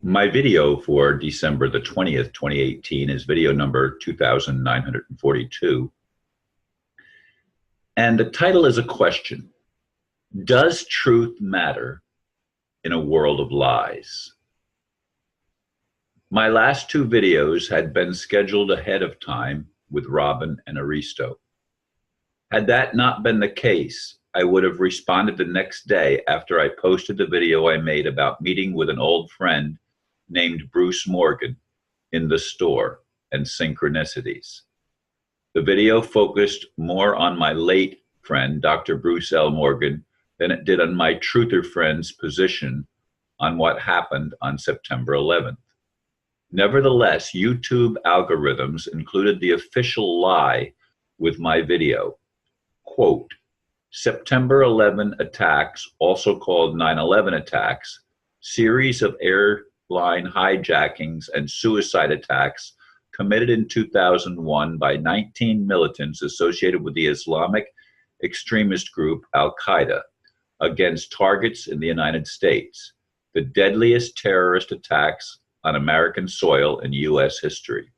My video for December the 20th, 2018 is video number 2942. And the title is a question. Does truth matter in a world of lies? My last two videos had been scheduled ahead of time with Robin and Aristo. Had that not been the case, I would have responded the next day after I posted the video I made about meeting with an old friend named Bruce Morgan in the store and synchronicities. The video focused more on my late friend, Dr. Bruce L. Morgan, than it did on my truther friend's position on what happened on September 11th. Nevertheless, YouTube algorithms included the official lie with my video. Quote, September 11 attacks, also called 9/11 attacks, series of airline hijackings and suicide attacks committed in 2001 by 19 militants associated with the Islamic extremist group al-Qaeda against targets in the United States, the deadliest terrorist attacks on American soil in U.S. history.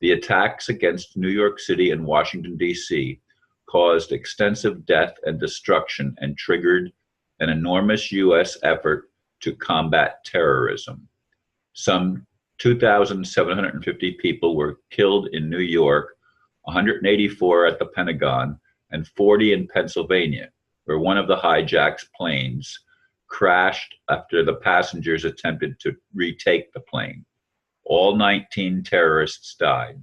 The attacks against New York City and Washington, D.C. caused extensive death and destruction and triggered an enormous U.S. effort to combat terrorism. Some 2,750 people were killed in New York, 184 at the Pentagon, and 40 in Pennsylvania, where one of the hijacked planes crashed after the passengers attempted to retake the plane. All 19 terrorists died.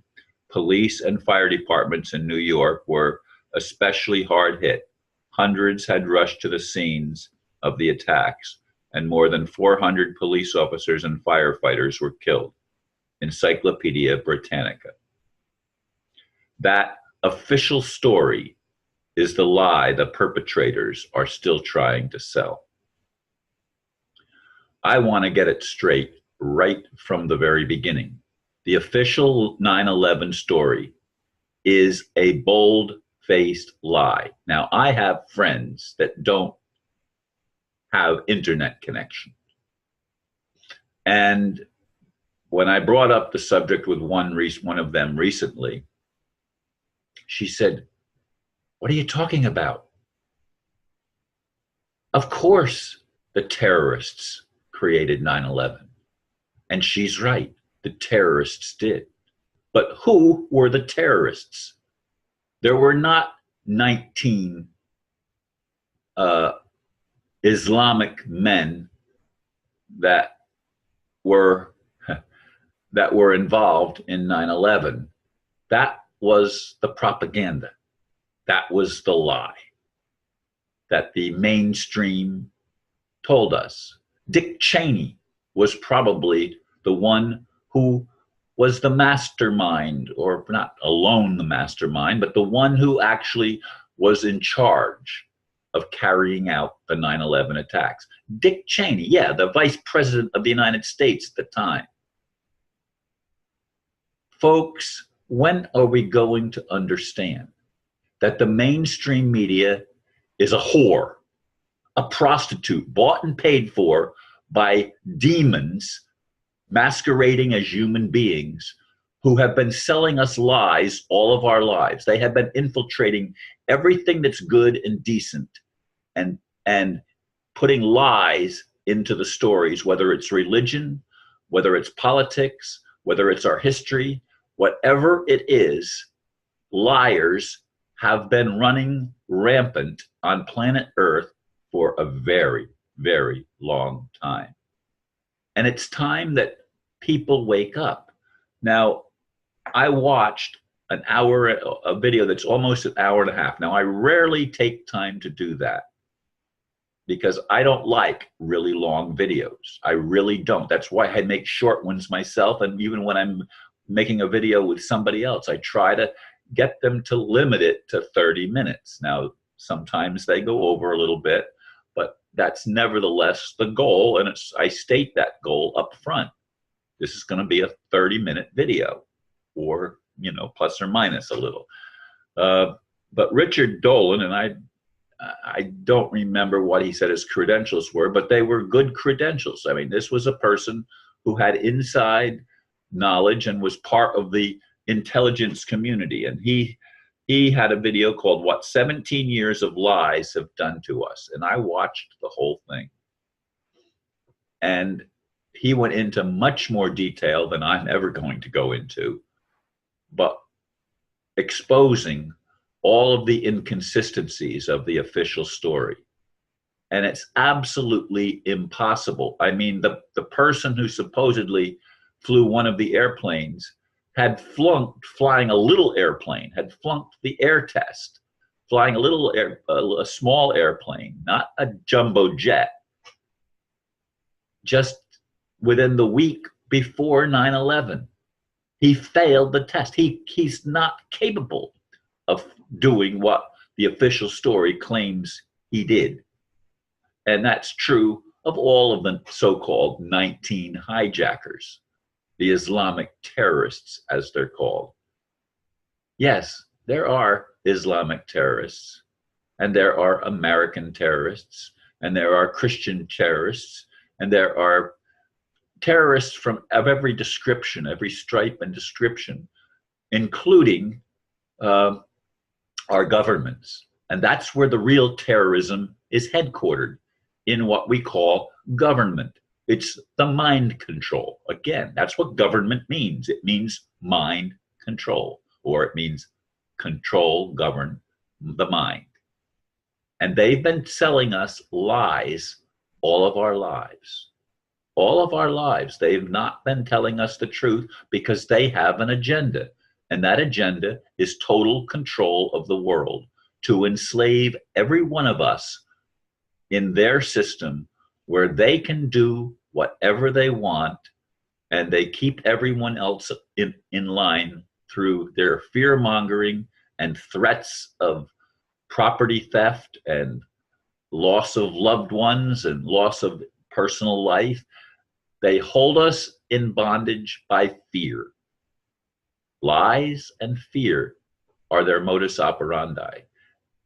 Police and fire departments in New York were especially hard hit. Hundreds had rushed to the scenes of the attacks, and more than 400 police officers and firefighters were killed. Encyclopedia Britannica. That official story is the lie the perpetrators are still trying to sell. I want to get it straight right from the very beginning. The official 9/11 story is a bold-faced lie. Now, I have friends that don't have internet connection. And when I brought up the subject with one of them recently, she said, "What are you talking about? Of course the terrorists created 9/11. And she's right, the terrorists did. But who were the terrorists? There were not 19 Islamic men that were involved in 9/11. That was the propaganda. That was the lie that the mainstream told us. Dick Cheney was probably the one who was the mastermind, or not alone the mastermind, but the one who actually was in charge of carrying out the 9/11 attacks. Dick Cheney, yeah, the vice president of the United States at the time. Folks, when are we going to understand that the mainstream media is a whore, a prostitute bought and paid for by demons masquerading as human beings who have been selling us lies all of our lives? They have been infiltrating everything that's good and decent and putting lies into the stories, whether it's religion, whether it's politics, whether it's our history, whatever it is. Liars have been running rampant on planet Earth for a very, very long time. And it's time that people wake up. Now, I watched a video that's almost an hour and a half. Now, I rarely take time to do that because I don't like really long videos. I really don't. That's why I make short ones myself. And even when I'm making a video with somebody else, I try to get them to limit it to 30 minutes. Now, sometimes they go over a little bit, but that's nevertheless the goal. And I state that goal up front. This is going to be a 30-minute video, or, plus or minus a little. But Richard Dolan, and I don't remember what he said his credentials were, but they were good credentials. I mean, this was a person who had inside knowledge and was part of the intelligence community. And he had a video called What 17 Years of Lies Have Done to Us. And I watched the whole thing. And he went into much more detail than I'm ever going to go into, but exposing all of the inconsistencies of the official story. And it's absolutely impossible. I mean, the person who supposedly flew one of the airplanes had flunked flying a little airplane, had flunked the air test, flying a small airplane, not a jumbo jet, just within the week before 9/11. He failed the test. He's not capable of doing what the official story claims he did. And that's true of all of the so-called 19 hijackers, the Islamic terrorists, as they're called. Yes, there are Islamic terrorists, and there are American terrorists, and there are Christian terrorists, and there are terrorists of every description, every stripe and description, including our governments. And that's where the real terrorism is headquartered, in what we call government. It's the mind control. Again, that's what government means. It means mind control, or it means control, govern the mind. And they've been selling us lies all of our lives. All of our lives. They've not been telling us the truth because they have an agenda. And that agenda is total control of the world, to enslave every one of us in their system, where they can do whatever they want, and they keep everyone else in line through their fear-mongering and threats of property theft and loss of loved ones and loss of personal life. They hold us in bondage by fear. Lies and fear are their modus operandi.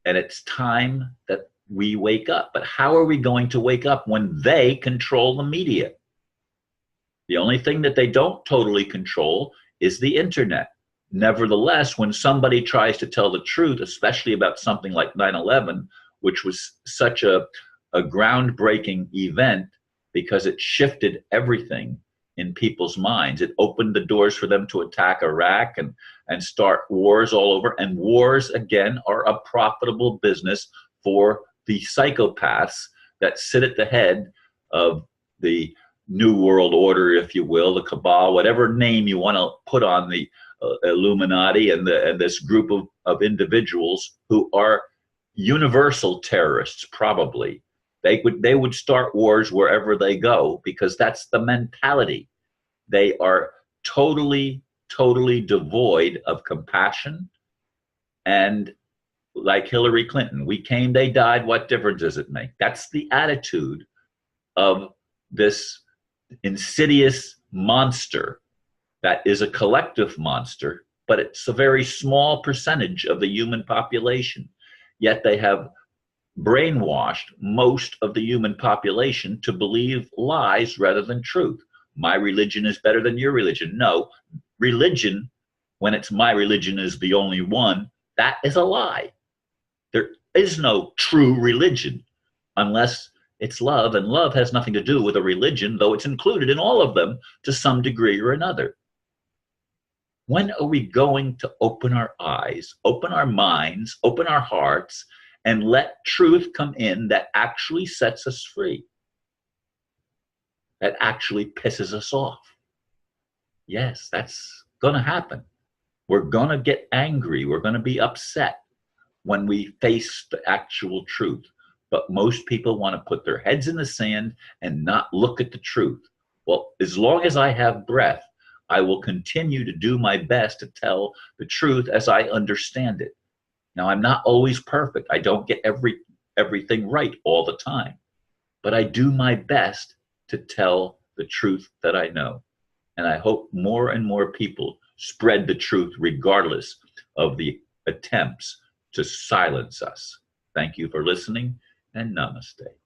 And it's time that we wake up. But how are we going to wake up when they control the media? The only thing that they don't totally control is the internet. Nevertheless, when somebody tries to tell the truth, especially about something like 9/11, which was such a groundbreaking event because it shifted everything in people's minds. It opened the doors for them to attack Iraq and start wars all over. And wars, again, are a profitable business for the psychopaths that sit at the head of the New World Order, if you will, the cabal, whatever name you want to put on the Illuminati and this group of individuals who are universal terrorists, probably. They would start wars wherever they go, because that's the mentality. They are totally devoid of compassion. And like Hillary Clinton, we came, they died, what difference does it make? That's the attitude of this insidious monster that is a collective monster, but it's a very small percentage of the human population. Yet they have brainwashed most of the human population to believe lies rather than truth. My religion is better than your religion. No, religion, when it's my religion is the only one, that is a lie. There is no true religion unless it's love, and love has nothing to do with a religion, though it's included in all of them to some degree or another. When are we going to open our eyes, open our minds, open our hearts, and let truth come in that actually sets us free, that actually pisses us off? Yes, that's going to happen. We're going to get angry. We're going to be upset when we face the actual truth. But most people want to put their heads in the sand and not look at the truth. Well, as long as I have breath, I will continue to do my best to tell the truth as I understand it. Now, I'm not always perfect. I don't get everything right all the time. But I do my best to tell the truth that I know. And I hope more and more people spread the truth regardless of the attempts to silence us. Thank you for listening, and namaste.